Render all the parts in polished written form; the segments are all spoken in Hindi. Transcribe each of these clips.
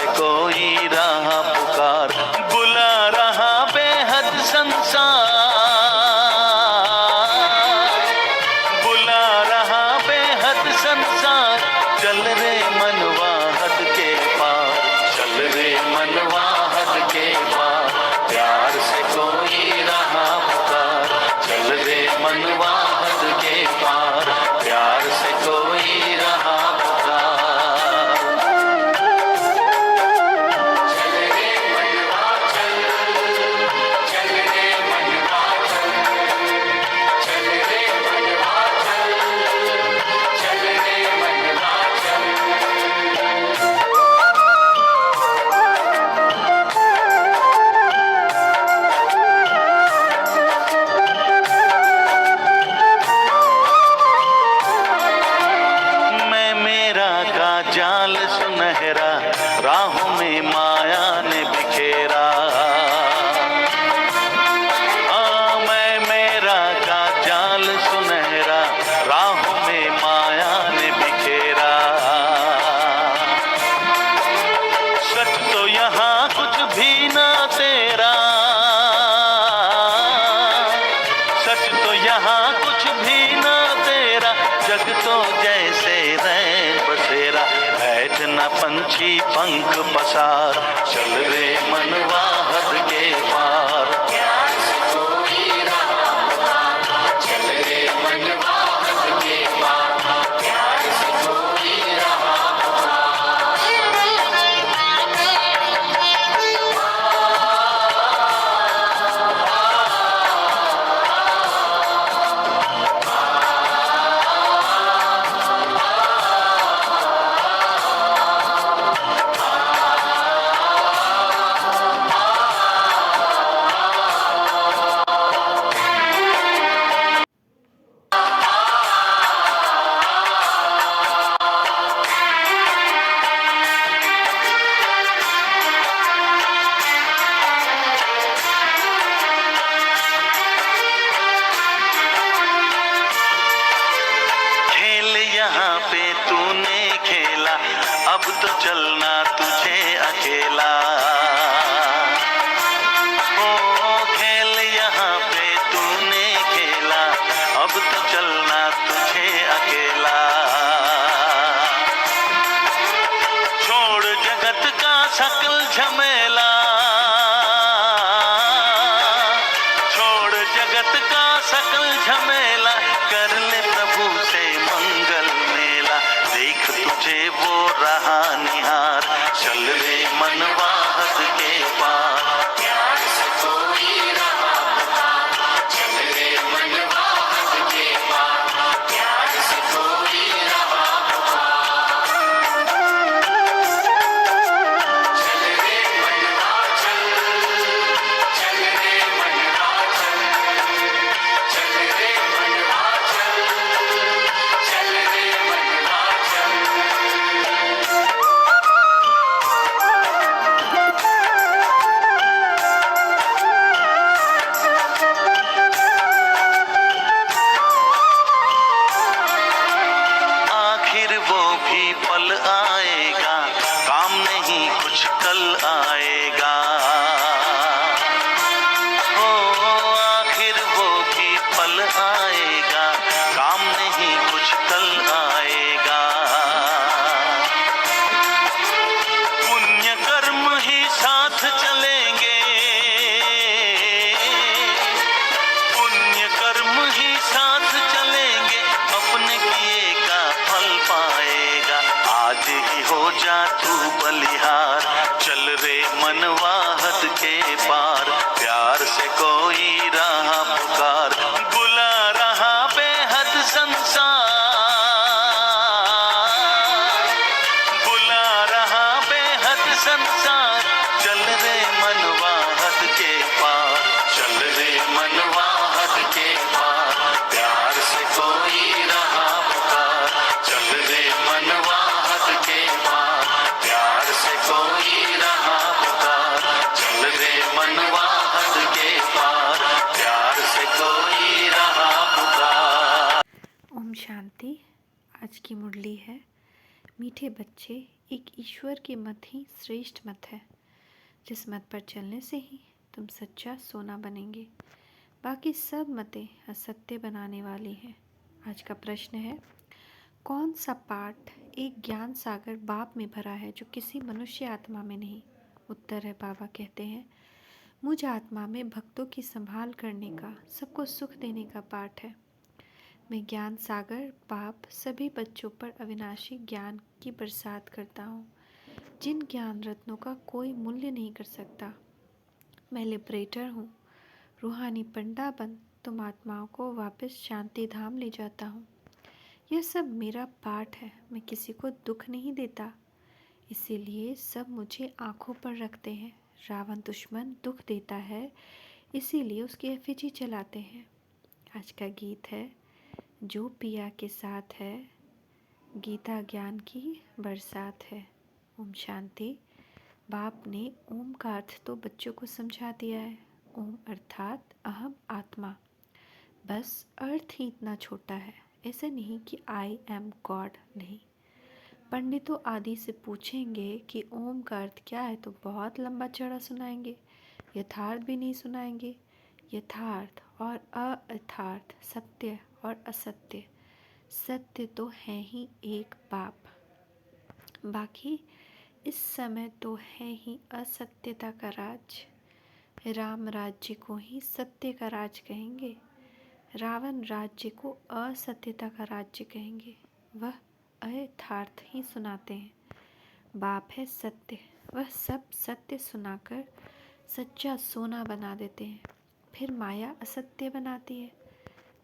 से कोई रहा पुकार, बुला रहा बेहद संसार, बुला रहा बेहद संसार। चल रे मनवा हद के पार, चल रे मनवा हद के पार, प्यार से कोई रहा पुकार। चल रे मनवा हद के पार, प्यार से कोई रहा पुकार। चल रे मनवा चल, चल रे मनवा चल, चल रे मनवा चल, चल रे मनवा चल। मैं मेरा का जाल सुनहरा, राहों में माया ने बिखेरा। मैं मेरा का जाल सुनहरा, राहों में माया ने बिखेरा। सच तो यहाँ कुछ भी ना तेरा, सच तो यहाँ कुछ भी ना तेरा। जग तो जैसे रैन बसेरा, बैठ न पंछी पंख पसार। चल रे मनवा हद के पार, प्यार से कोई रहा पुकार। चल रे मनवा हद के पार, प्यार से कोई रहा खेल यहाँ पे तूने खेला, अब तो चलना तुझे अकेला। ओ खेल यहाँ पे तूने खेला, अब तो चलना तुझे अकेला। छोड़ जगत का सकल झमेला, छोड़ जगत का सकल झमेला। कर ले प्रभु से मंगल मेला, देख तुझे वो रहा निहार। चल रे मनवा हद के पार, प्यार से कोई रहा पुकार। चल रे मनवा हद के पार, प्यार से कोई रहा पुकार। चल रे मनवा चल, चल रे मनवा चल, चल रे मनवा चल, चल रे मनवा चल। आखिर वो भी पल आएगा, काम नहीं कुछ कल आएगा। ओ आखिर वो भी पल आएगा, काम नहीं कुछ कल आएगा। पुण्य कर्म ही साथ चलेंगे, पुण्य कर्म ही साथ चलेंगे। अपने किए का फल पाएगा, आज ही हो जा तू बलिहार। चल रे मनवा हद के पार, प्यार से कोई रहा पुकार। बुला रहा बेहद संसार, बुला रहा बेहद संसार। चल रे मनवा हद के पार, चल रे मनवा हद के पार, प्यार से कोई रहा पुकार। चल रे मनवा हद के पार, प्यार से कोई रहा पुकार। चल रे मनवा हद के पार, प्यार से कोई रहा पुकार। ओम शांति। आज की मुरली है मीठे बच्चे, एक ईश्वर के मत ही श्रेष्ठ मत है, जिस मत पर चलने से ही तुम सच्चा सोना बनेंगे। बाकी सब मतें असत्य बनाने वाली हैं। आज का प्रश्न है, कौन सा पाठ एक ज्ञान सागर बाप में भरा है जो किसी मनुष्य आत्मा में नहीं? उत्तर है, बाबा कहते हैं, मुझ आत्मा में भक्तों की संभाल करने का, सबको सुख देने का पाठ है। मैं ज्ञान सागर बाप सभी बच्चों पर अविनाशी ज्ञान की बरसात करता हूँ, जिन ज्ञान रत्नों का कोई मूल्य नहीं कर सकता। मैं लिबरेटर हूँ, रूहानी पंडा बन तुम आत्माओं को वापस शांति धाम ले जाता हूँ। यह सब मेरा पाठ है। मैं किसी को दुख नहीं देता, इसीलिए सब मुझे आँखों पर रखते हैं। रावण दुश्मन दुख देता है, इसीलिए उसकी एफिजी चलाते हैं। आज का गीत है, जो पिया के साथ है, गीता ज्ञान की बरसात है। ओम शांति। बाप ने ओम का अर्थ तो बच्चों को समझा दिया है। ओम अर्थात अहम आत्मा। बस अर्थ ही इतना छोटा है, ऐसा नहीं कि आई एम गॉड, नहीं। पंडितों आदि से पूछेंगे कि ओम का अर्थ क्या है तो बहुत लंबा चौड़ा सुनाएंगे, यथार्थ भी नहीं सुनाएंगे। यथार्थ और अयथार्थ, सत्य और असत्य, सत्य तो है ही एक बाप, बाकी इस समय तो है ही असत्यता का राज। राम राज्य को ही सत्य का राज कहेंगे, रावण राज्य को असत्यता का राज्य कहेंगे। वह अयथार्थ ही सुनाते हैं। बाप है सत्य, वह सब सत्य सुनाकर सच्चा सोना बना देते हैं। फिर माया असत्य बनाती है।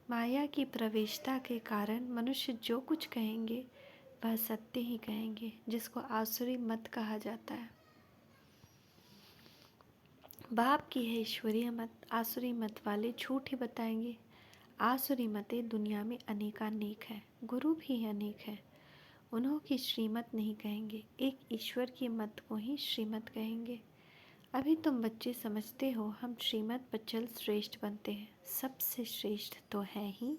माया की प्रवेशता के कारण मनुष्य जो कुछ कहेंगे वह सत्य ही कहेंगे, जिसको आसुरी मत कहा जाता है। बाप की है ईश्वरीय मत, आसुरी मत वाले झूठ ही बताएंगे। आसुरी मतें दुनिया में अनेकानेक हैं, गुरु भी अनेक हैं। उन्हों की श्रीमत नहीं कहेंगे, एक ईश्वर की मत को ही श्रीमत कहेंगे। अभी तुम बच्चे समझते हो हम श्रीमत पर चल श्रेष्ठ बनते हैं। सबसे श्रेष्ठ तो है ही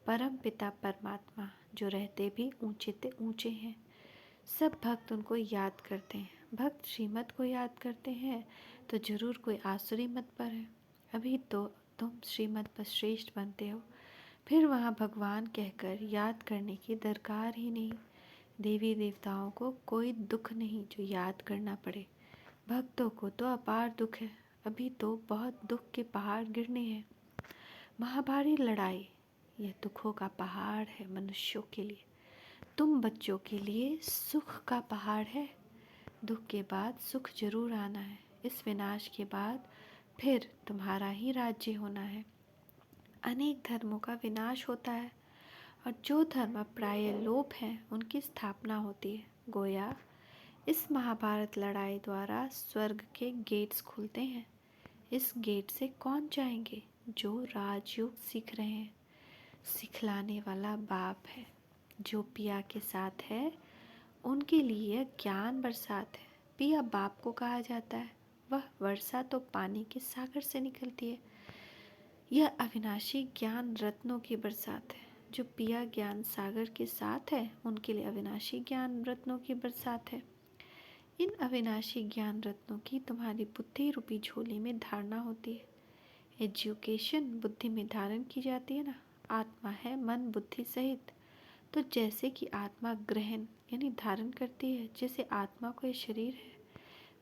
परम पिता परमात्मा, जो रहते भी ऊंचे ते ऊंचे हैं। सब भक्त उनको याद करते हैं। भक्त श्रीमत को याद करते हैं तो जरूर कोई आसुरी मत पर है। अभी तो तुम श्रीमत पर श्रेष्ठ बनते हो, फिर वहाँ भगवान कहकर याद करने की दरकार ही नहीं। देवी देवताओं को कोई दुख नहीं जो याद करना पड़े, भक्तों को तो अपार दुख है। अभी तो बहुत दुख के पहाड़ गिरने हैं। महाभारी लड़ाई, यह दुखों का पहाड़ है मनुष्यों के लिए। तुम बच्चों के लिए सुख का पहाड़ है। दुख के बाद सुख जरूर आना है। इस विनाश के बाद फिर तुम्हारा ही राज्य होना है। अनेक धर्मों का विनाश होता है और जो धर्म प्राय लोप हैं उनकी स्थापना होती है। गोया इस महाभारत लड़ाई द्वारा स्वर्ग के गेट्स खुलते हैं। इस गेट से कौन जाएंगे? जो राजयोग सीख रहे हैं। सिखलाने वाला बाप है। जो पिया के साथ है उनके लिए ज्ञान बरसात है। पिया बाप को कहा जाता है। वह वर्षा तो पानी के सागर से निकलती है। यह अविनाशी ज्ञान रत्नों की बरसात है। जो पिया ज्ञान सागर के साथ है उनके लिए अविनाशी ज्ञान रत्नों की बरसात है। इन अविनाशी ज्ञान रत्नों की तुम्हारी बुद्धि रूपी झोली में धारणा होती है। एजुकेशन बुद्धि में धारण की जाती है ना। आत्मा है मन बुद्धि सहित। तो जैसे कि आत्मा ग्रहण यानी धारण करती है, जैसे आत्मा को ये शरीर है,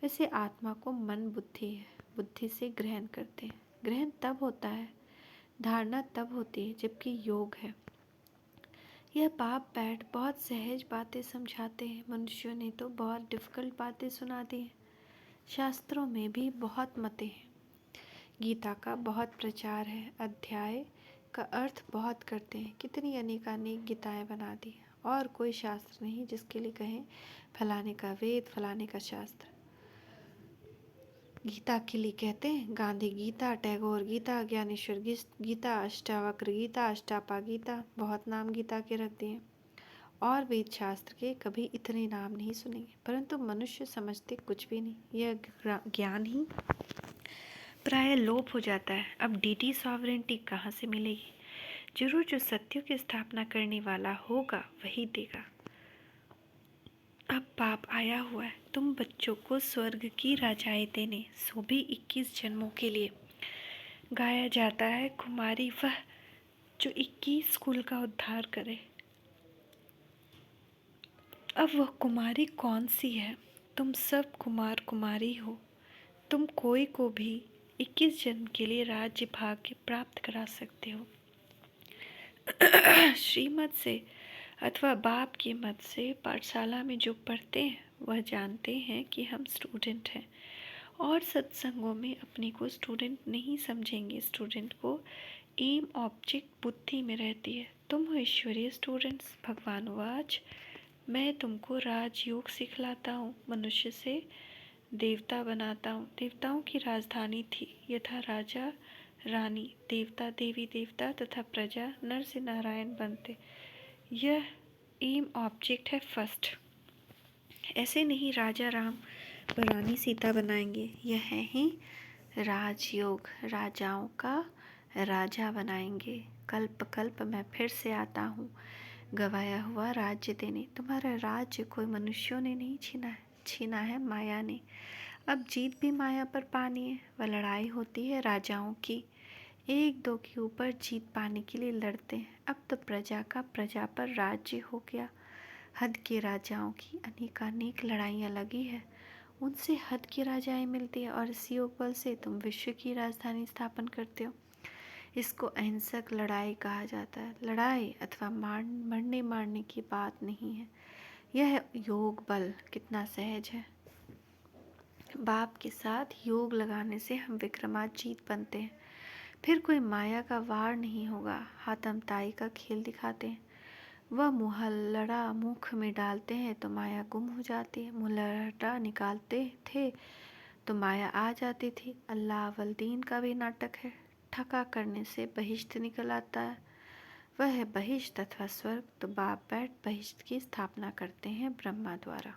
वैसे आत्मा को मन बुद्धि है, बुद्धि से ग्रहण करते हैं। ग्रहण तब होता है, धारणा तब होती है जबकि योग है। यह बाप बैठ बहुत सहज बातें समझाते हैं। मनुष्यों ने तो बहुत डिफ़िकल्ट बातें सुना दी हैं। शास्त्रों में भी बहुत मतें हैं। गीता का बहुत प्रचार है। अध्याय का अर्थ बहुत करते हैं। कितनी अनेकानेक गीताएं बना दी, और कोई शास्त्र नहीं जिसके लिए कहें फलाने का वेद, फलाने का शास्त्र। गीता के लिए कहते हैं गांधी गीता, टैगोर गीता, ज्ञानेश्वर गीता, अष्टावक्र गीता, अष्टापा गीता, बहुत नाम गीता के रख दिए। और वेद शास्त्र के कभी इतने नाम नहीं सुनेंगे, परंतु मनुष्य समझते कुछ भी नहीं। यह ज्ञान ही प्राय लोप हो जाता है। अब डीटी सॉवरेंटी कहाँ से मिलेगी? जरूर जो सत्यों की स्थापना करने वाला होगा वही देगा। अब पाप आया हुआ है तुम बच्चों को स्वर्ग की राजाएं देने, सो भी 21 जन्मों के लिए। गाया जाता है कुमारी वह जो 21 कुल का उद्धार करे। अब वह कुमारी कौन सी है? तुम सब कुमार कुमारी हो। तुम कोई को भी 21 जन्म के लिए राज्य भाग्य प्राप्त करा सकते हो। श्रीमत से अथवा बाप की मत से पाठशाला में जो पढ़ते हैं वह जानते हैं कि हम स्टूडेंट हैं, और सत्संगों में अपने को स्टूडेंट नहीं समझेंगे। स्टूडेंट को एम ऑब्जेक्ट बुद्धि में रहती है। तुम हो ईश्वरीय स्टूडेंट्स। भगवान वाच, मैं तुमको राजयोग सिखलाता हूँ, मनुष्य से देवता बनाता हूँ। देवताओं की राजधानी थी, यथा राजा रानी, देवता देवी देवता तथा प्रजा नर से नारायण बनते। यह एम ऑब्जेक्ट है फर्स्ट। ऐसे नहीं राजा राम व रानी सीता बनाएंगे। यह है ही राजयोग, राजाओं का राजा बनाएंगे। कल्प कल्प मैं फिर से आता हूँ गवाया हुआ राज्य देने। तुम्हारा राज्य कोई मनुष्यों ने नहीं छीना है माया ने। अब जीत भी माया पर पानी है। वह लड़ाई होती है राजाओं की, एक दो के ऊपर जीत पाने के लिए लड़ते हैं। अब तो प्रजा का प्रजा पर राज्य हो गया। हद के राजाओं की अनेकानेक लड़ाइयाँ लगी है, उनसे हद की राजाएं मिलती है, और इसी योग बल से तुम विश्व की राजधानी स्थापन करते हो। इसको अहिंसक लड़ाई कहा जाता है। लड़ाई अथवा मरने मारने की बात नहीं है, यह योग बल कितना सहज है। बाप के साथ योग लगाने से हम विक्रमाजीत बनते हैं। फिर कोई माया का वार नहीं होगा। हाथम ताई का खेल दिखाते हैं। वह मुहल्लड़ा मुख में डालते हैं तो माया गुम हो जाती है। मुहल्लड़ा निकालते थे तो माया आ जाती थी। अल्लाह वल्दीन का भी नाटक है। ठका करने से बहिश्त निकल आता है, वह है बहिश्त अथवा स्वर्ग। तो बाप बैठ बहिश्त की स्थापना करते हैं ब्रह्मा द्वारा।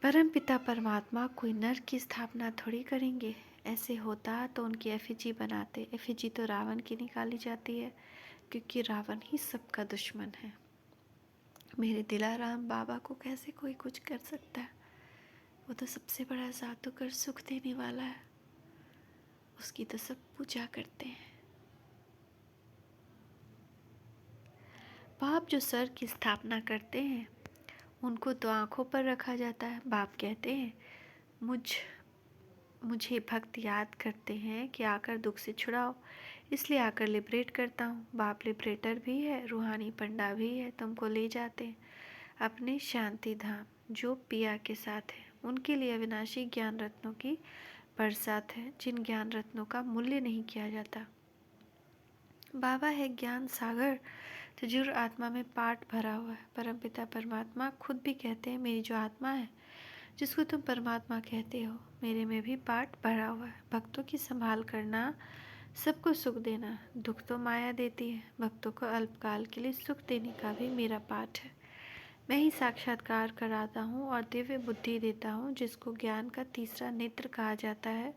परम पिता परमात्मा कोई नर की स्थापना थोड़ी करेंगे। ऐसे होता तो उनकी एफिजी बनाते। एफिजी तो रावण की निकाली जाती है, क्योंकि रावण ही सबका दुश्मन है। मेरे दिलाराम बाबा को कैसे कोई कुछ कर सकता है? वो तो सबसे बड़ा साधु कर सुख देने वाला है, उसकी तो सब पूजा करते हैं। बाप जो सर की स्थापना करते हैं उनको तो आँखों पर रखा जाता है। बाप कहते हैं मुझे भक्त याद करते हैं कि आकर दुख से छुड़ाओ, इसलिए आकर लिबरेट करता हूँ। बाप लिबरेटर भी है, रूहानी पंडा भी है। तुमको ले जाते हैं अपने शांति धाम, जो पिया के साथ है। उनके लिए अविनाशी ज्ञान रत्नों की बरसात है, जिन ज्ञान रत्नों का मूल्य नहीं किया जाता। बाबा है ज्ञान सागर, तजुर आत्मा में पाठ भरा हुआ है। परमपिता परमात्मा खुद भी कहते हैं मेरी जो आत्मा है, जिसको तुम परमात्मा कहते हो, मेरे में भी पाठ भरा हुआ है। भक्तों की संभाल करना, सबको सुख देना। दुख तो माया देती है, भक्तों को अल्पकाल के लिए सुख देने का भी मेरा पाठ है। मैं ही साक्षात्कार कराता हूँ और दिव्य बुद्धि देता हूँ, जिसको ज्ञान का तीसरा नेत्र कहा जाता है,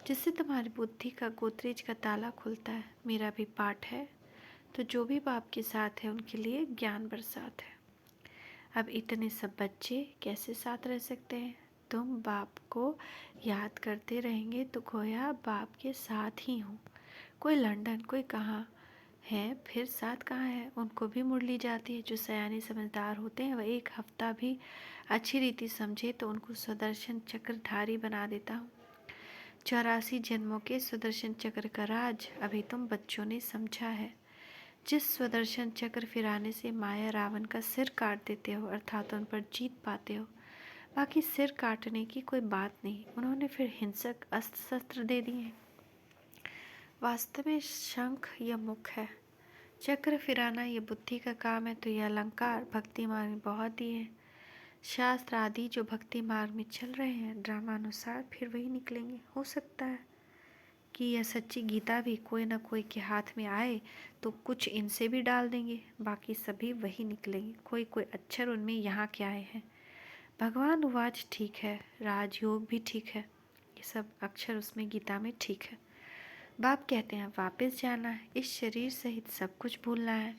जिससे तुम्हारी बुद्धि का गोदरेज का ताला खुलता है। मेरा भी पाठ है। तो जो भी बाप के साथ है उनके लिए ज्ञान बरसात है। अब इतने सब बच्चे कैसे साथ रह सकते हैं? तुम बाप को याद करते रहेंगे तो गोया बाप के साथ ही हो। कोई लंदन, कोई कहाँ है, फिर साथ कहाँ है, उनको भी मुरली जाती है। जो सयाने समझदार होते हैं वह एक हफ्ता भी अच्छी रीति समझे तो उनको सुदर्शन चक्रधारी बना देता हूँ। 84 जन्मों के सुदर्शन चक्र का राज अभी तुम बच्चों ने समझा है। जिस सुदर्शन चक्र फिराने से माया रावण का सिर काट देते हो, अर्थात उन पर जीत पाते हो। बाकी सिर काटने की कोई बात नहीं, उन्होंने फिर हिंसक अस्त्र शस्त्र दे दिए। वास्तव में शंख यह मुख है, चक्र फिराना ये बुद्धि का काम है। तो यह अलंकार भक्ति मार्ग में बहुत दिए हैं। शास्त्र आदि जो भक्ति मार्ग में चल रहे हैं, ड्रामानुसार फिर वही निकलेंगे। हो सकता है कि यह सच्ची गीता भी कोई न कोई के हाथ में आए तो कुछ इनसे भी डाल देंगे, बाकी सभी वही निकलेंगे। कोई कोई अक्षर उनमें यहाँ के आए हैं। भगवान उवाच ठीक है, राजयोग भी ठीक है, ये सब अक्षर उसमें गीता में ठीक है। बाप कहते हैं वापस जाना है, इस शरीर सहित सब कुछ भूलना है।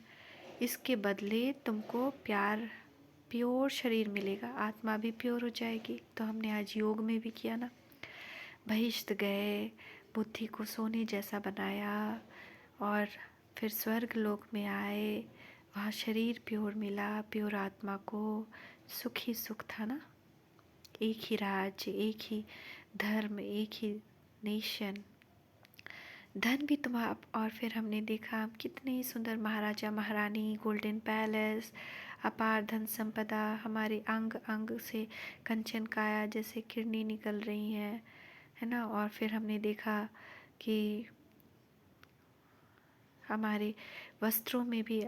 इसके बदले तुमको प्यार प्योर शरीर मिलेगा, आत्मा भी प्योर हो जाएगी। तो हमने आज योग में भी किया ना, बहिष्ठ गए, बुद्धि को सोने जैसा बनाया और फिर स्वर्ग लोक में आए, वहाँ शरीर प्योर मिला, प्योर आत्मा को, सुख ही सुख था ना, एक ही राज्य, एक ही धर्म, एक ही नेशन, धन भी तुम्हारा। और फिर हमने देखा कितने ही सुंदर महाराजा महारानी, गोल्डन पैलेस, अपार धन संपदा, हमारे अंग अंग से कंचन काया जैसे किरणें निकल रही हैं, है ना। और फिर हमने देखा कि हमारे वस्त्रों में भी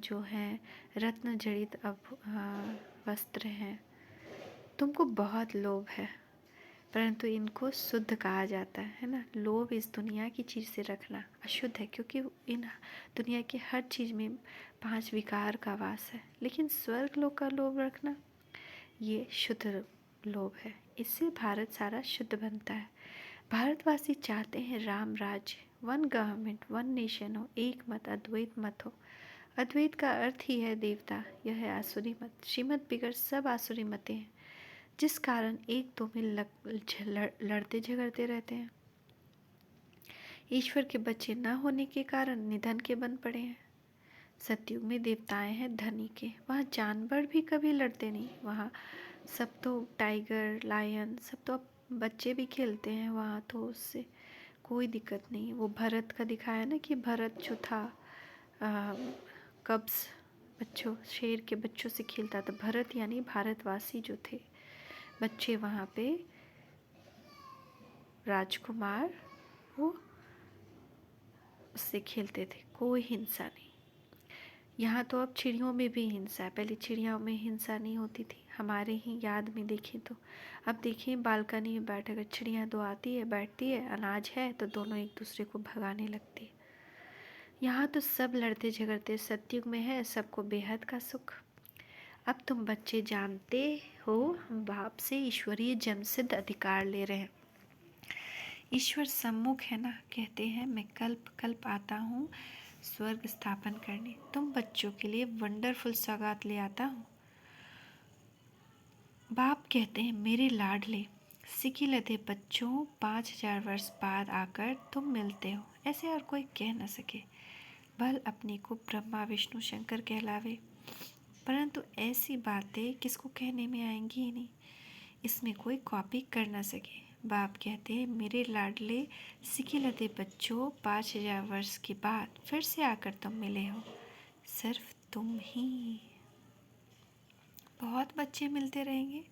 जो हैं रत्न जड़ित अब वस्त्र हैं। तुमको बहुत लोभ है, परंतु इनको शुद्ध कहा जाता है ना। लोभ इस दुनिया की चीज़ से रखना अशुद्ध है, क्योंकि इन दुनिया की हर चीज़ में 5 विकार का वास है। लेकिन स्वर्ग लोक का लोभ रखना ये शुद्ध लोभ है। इससे भारत सारा शुद्ध बनता है। भारतवासी चाहते हैं राम राज्य, वन गवर्नमेंट, वन नेशन हो, एक मत, अद्वैत मत हो। अद्वैत का अर्थ ही है देवता, यह है आसुरी मत। श्रीमत बिगड़ सब आसुरी मतें हैं, जिस कारण एक दो में लड़ते झगड़ते रहते हैं। ईश्वर के बच्चे न होने के कारण निधन के बन पड़े हैं। सतयुग में देवताएं हैं धनी के, वहाँ जानवर भी कभी लड़ते नहीं। वहाँ सब तो टाइगर, लायन, सब तो अब बच्चे भी खेलते हैं वहाँ, तो उससे कोई दिक्कत नहीं। वो भरत का दिखाया ना कि भरत जो था कब्ज बच्चों, शेर के बच्चों से खेलता था। भरत यानी भारतवासी जो थे बच्चे, वहाँ पे राजकुमार वो उससे खेलते थे, कोई हिंसा नहीं। यहाँ तो अब चिड़ियों में भी हिंसा है, पहले चिड़ियों में हिंसा नहीं होती थी। हमारे ही याद में देखें तो अब देखिए बालकनी में बैठ कर चिड़िया दो आती है, बैठती है, अनाज है तो दोनों एक दूसरे को भगाने लगती है। यहाँ तो सब लड़ते झगड़ते, सतयुग में है सबको बेहद का सुख। अब तुम बच्चे जानते हो हम बाप से ईश्वरीय जन्मसिद्ध अधिकार ले रहे हैं। ईश्वर सम्मुख है ना, कहते हैं मैं कल्प कल्प आता हूँ स्वर्ग स्थापन करने। तुम बच्चों के लिए वंडरफुल सौगात ले आता हूँ। बाप कहते हैं मेरे लाडले सिकिलते बच्चों, 5000 वर्ष बाद आकर तुम मिलते हो, ऐसे और कोई कह न सके। भल अपने को ब्रह्मा विष्णु शंकर कहलावे, परंतु ऐसी बातें किसको कहने में आएंगी ही नहीं, इसमें कोई कॉपी कर न सके। बाप कहते हैं मेरे लाडले सिकिलते बच्चों, 5000 वर्ष के बाद फिर से आकर तुम मिले हो, सिर्फ तुम ही। बहुत बच्चे मिलते रहेंगे।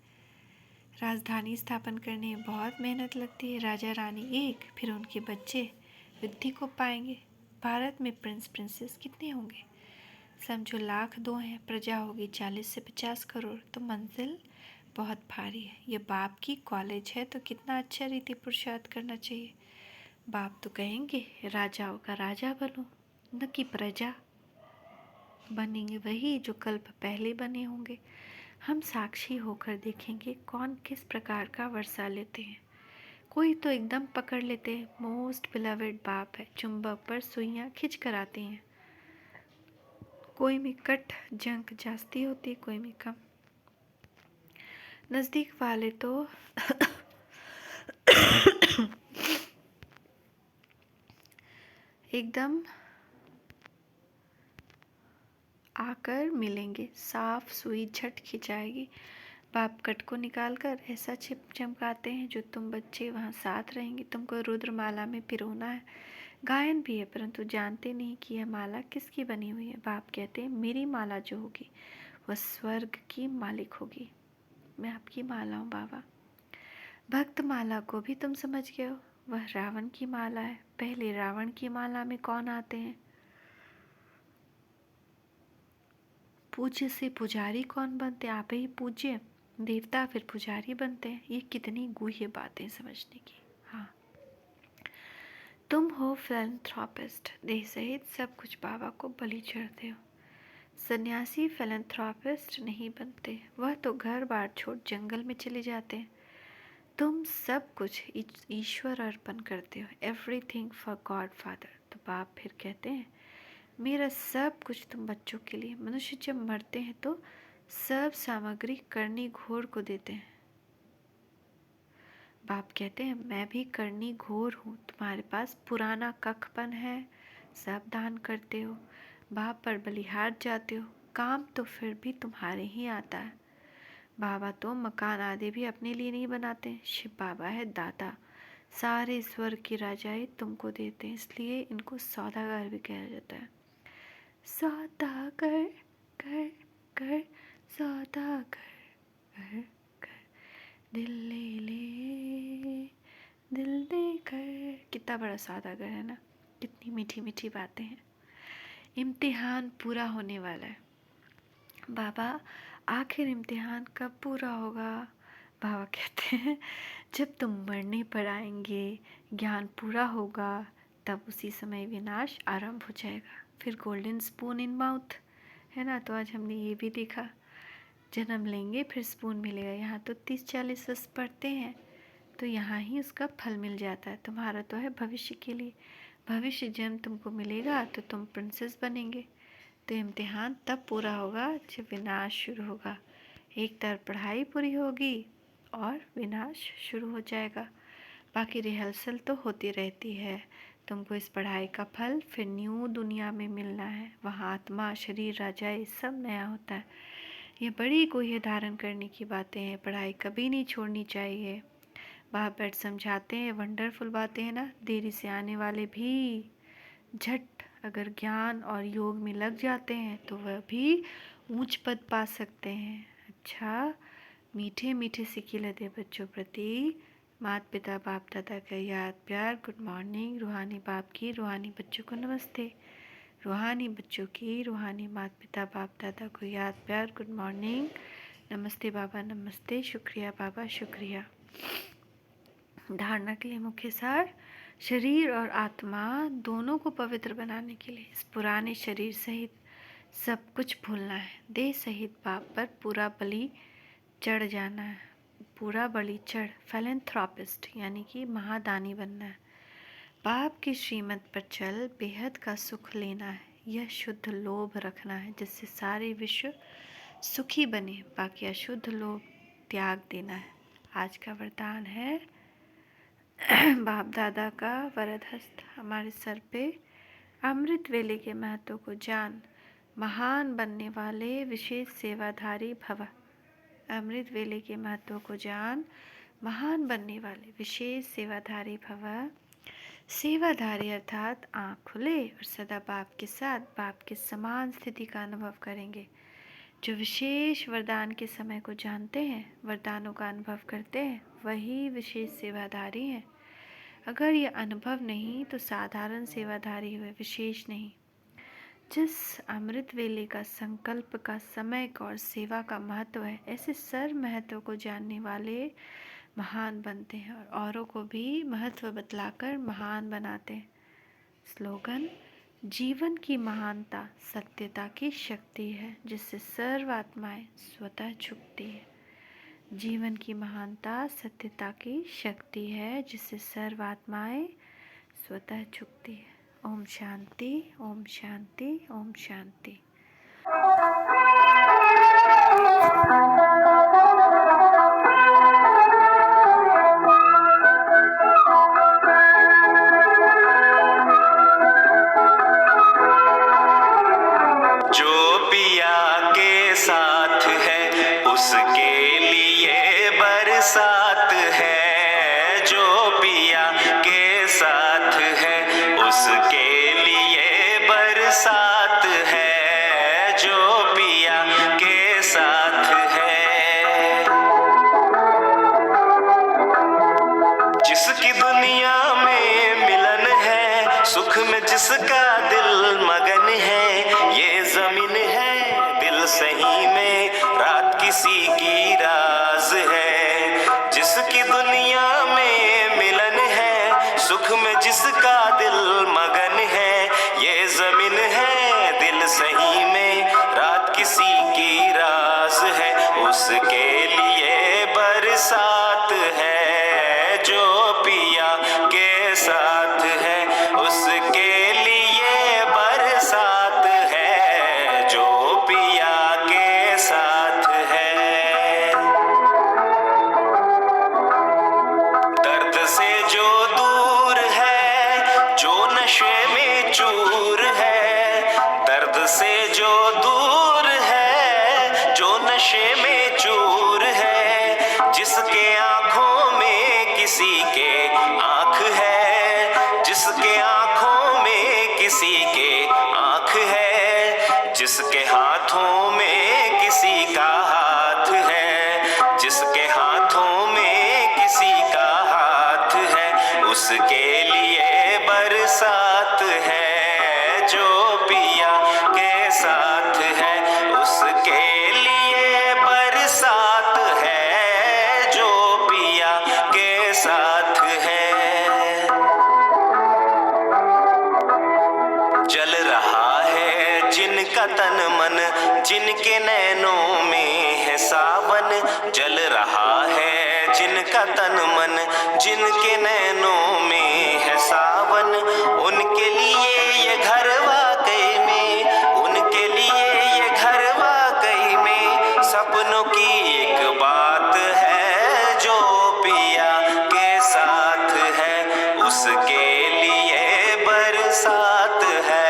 राजधानी स्थापन करने में बहुत मेहनत लगती है। राजा रानी एक, फिर उनके बच्चे वृद्धि को पाएंगे। भारत में प्रिंस प्रिंसेस कितने होंगे? समझो लाख दो हैं, प्रजा होगी 40 से 50 करोड़, तो मंजिल बहुत भारी है। ये बाप की कॉलेज है, तो कितना अच्छा रीति पुरुषार्थ करना चाहिए। बाप तो कहेंगे राजाओं का राजा बनो, न कि प्रजा। बनेंगे वही जो कल्प पहले बने होंगे। हम साक्षी होकर देखेंगे कौन किस प्रकार का वर्षा लेते हैं। कोई तो एकदम पकड़ लेते हैं, मोस्ट बिलवेड बाप है, चुंबक पर सुइयां खिंच कर आते हैं। कोई में कट जंक जास्ती होती, कोई में कम। नज़दीक वाले तो एकदम आकर मिलेंगे, साफ सुई झट खिंचाएगी। बाप कट को निकाल कर ऐसा चमकाते हैं जो तुम बच्चे वहाँ साथ रहेंगे। तुमको रुद्रमाला में पिरोना है, गायन भी है, परंतु जानते नहीं कि यह माला किसकी बनी हुई है। बाप कहते हैं मेरी माला जो होगी वह स्वर्ग की मालिक होगी। मैं आपकी माला हूँ बाबा। भक्त माला को भी तुम समझ गए हो, वह रावण की माला है। पहले रावण की माला में कौन आते हैं? पूज्य से पुजारी कौन बनते हैं? आप ही पूज्य देवता फिर पुजारी बनते हैं। ये कितनी गूह्य बातें समझने की। हाँ, तुम हो फिलैंथ्रोपिस्ट, देह सहित सब कुछ बाबा को बलि चढ़ते हो। सन्यासी फिलैंथ्रोपिस्ट नहीं बनते, वह तो घर बार छोड़ जंगल में चले जाते हैं। तुम सब कुछ ईश्वर अर्पण करते हो, एवरीथिंग फॉर गॉड फादर। तो बाप फिर कहते हैं मेरा सब कुछ तुम बच्चों के लिए। मनुष्य जब मरते हैं तो सब सामग्री करनी घोर को देते हैं। बाप कहते हैं मैं भी करनी घोर हूँ, तुम्हारे पास पुराना कखपन है, सब दान करते हो, बाप पर बलिहार जाते हो, काम तो फिर भी तुम्हारे ही आता है। बाबा तो मकान आदि भी अपने लिए नहीं बनाते, शिव बाबा है दाता, सारे स्वर्ग की राजाएं तुमको देते हैं, इसलिए इनको सौदागर भी कहा जाता है। सौदागर कर कर सौदागर कर कर, दिल ले ले दिल दे कर। कितना बड़ा सौदागर है ना, कितनी मीठी मीठी बातें हैं। इम्तिहान पूरा होने वाला है। बाबा आखिर इम्तिहान कब पूरा होगा? बाबा कहते हैं जब तुम मरने पर आएंगे, ज्ञान पूरा होगा, तब उसी समय विनाश आरंभ हो जाएगा। फिर गोल्डन स्पून इन माउथ है ना। तो आज हमने ये भी देखा, जन्म लेंगे फिर स्पून मिलेगा। यहाँ तो 30-40 वर्ष पढ़ते हैं तो यहाँ ही उसका फल मिल जाता है। तुम्हारा तो है भविष्य के लिए, भविष्य जन्म तुमको मिलेगा तो तुम प्रिंसेस बनेंगे। तो इम्तिहान तब पूरा होगा जब विनाश शुरू होगा। एक तरफ पढ़ाई पूरी होगी और विनाश शुरू हो जाएगा। बाकी रिहर्सल तो होती रहती है। तुमको इस पढ़ाई का फल फिर न्यू दुनिया में मिलना है। वहाँ आत्मा, शरीर, राजाएं सब नया होता है। ये बड़ी गुह्य धारण करने की बातें हैं। पढ़ाई कभी नहीं छोड़नी चाहिए। बाप बैठ समझाते हैं, वंडरफुल बातें हैं ना। देरी से आने वाले भी झट अगर ज्ञान और योग में लग जाते हैं तो वह भी ऊंच पद पा सकते हैं। अच्छा, मीठे मीठे सिक्के लदे बच्चों प्रति माता पिता बाप दादा का याद प्यार। Good morning. रूहानी बाप की रूहानी बच्चों को नमस्ते। रूहानी बच्चों की रूहानी माता पिता बाप दादा को याद प्यार। Good morning. नमस्ते बाबा, नमस्ते। शुक्रिया बाबा, शुक्रिया। धारणा के लिए मुख्य सार, शरीर और आत्मा दोनों को पवित्र बनाने के लिए इस पुराने शरीर सहित सब कुछ भूलना है। देह सहित बाप पर पूरा बलि चढ़ जाना है। पूरा बलि चढ़ फिलैंथ्रोपिस्ट यानी कि महादानी बनना है। बाप की श्रीमत पर चल बेहद का सुख लेना है। यह शुद्ध लोभ रखना है जिससे सारे विश्व सुखी बने। बाकी अशुद्ध लोभ त्याग देना है। आज का वरदान है बाप दादा का वरद हस्त हमारे सर पे। अमृत वेले के महत्व को जान, महान बनने वाले विशेष सेवाधारी भव। अमृत वेले के महत्व को जान, महान बनने वाले विशेष सेवाधारी भव। सेवाधारी अर्थात आँख खुले और सदा बाप के साथ बाप के समान स्थिति का अनुभव करेंगे। जो विशेष वरदान के समय को जानते हैं, वरदानों का अनुभव करते हैं, वही विशेष सेवाधारी हैं। अगर ये अनुभव नहीं तो साधारण सेवाधारी हुए, विशेष नहीं। जिस अमृत वेले का संकल्प का समय का और सेवा का महत्व है, ऐसे सर महत्व को जानने वाले महान बनते हैं और औरों को भी महत्व बतलाकर महान बनाते हैं। स्लोगन, जीवन की महानता सत्यता की शक्ति है जिससे सर्व आत्माएं स्वतः झुकती है। जीवन की महानता सत्यता की शक्ति है जिससे सर्व आत्माएं स्वतः झुकती है। ओम शांति, ओम शांति, ओम शांति। जो पिया के साथ है उसके लिए बरसात है। जो पिया के साथ है उसके लिए बरसात है। जो पिया के साथ है। जिसकी दुनिया में मिलन है, सुख में जिसका दिल मगन है, ये जमीन है दिल सही में रात किसी की राज है। जिसकी दुनिया में मिलन है, सुख में जिसका दिल मगन है, ये जमीन है दिल सही में रात किसी की राज है। उसके लिए बरसात है। जो पिया के साथ है उसके लिए बरसात है। जो पिया के साथ किसी के आँख है, जिसके आँखों में किसी के आँख है, जिसके हाथों में किसी का हाथ है, जिसके हाथों में किसी का हाथ है, उसके लिए बरसात है जो पिया के साथ है, उसके लिए बरसात है जो पिया के साथ है। जल रहा है जिनका तन मन, जिनके नैनों में है सावन, जल रहा है जिनका तन मन, जिनके नैनों में है सावन, उनके लिए ये घर वाकई में, उनके लिए ये घर वाकई में सपनों की एक बात है जो पिया के साथ है, उसके लिए बरसात है।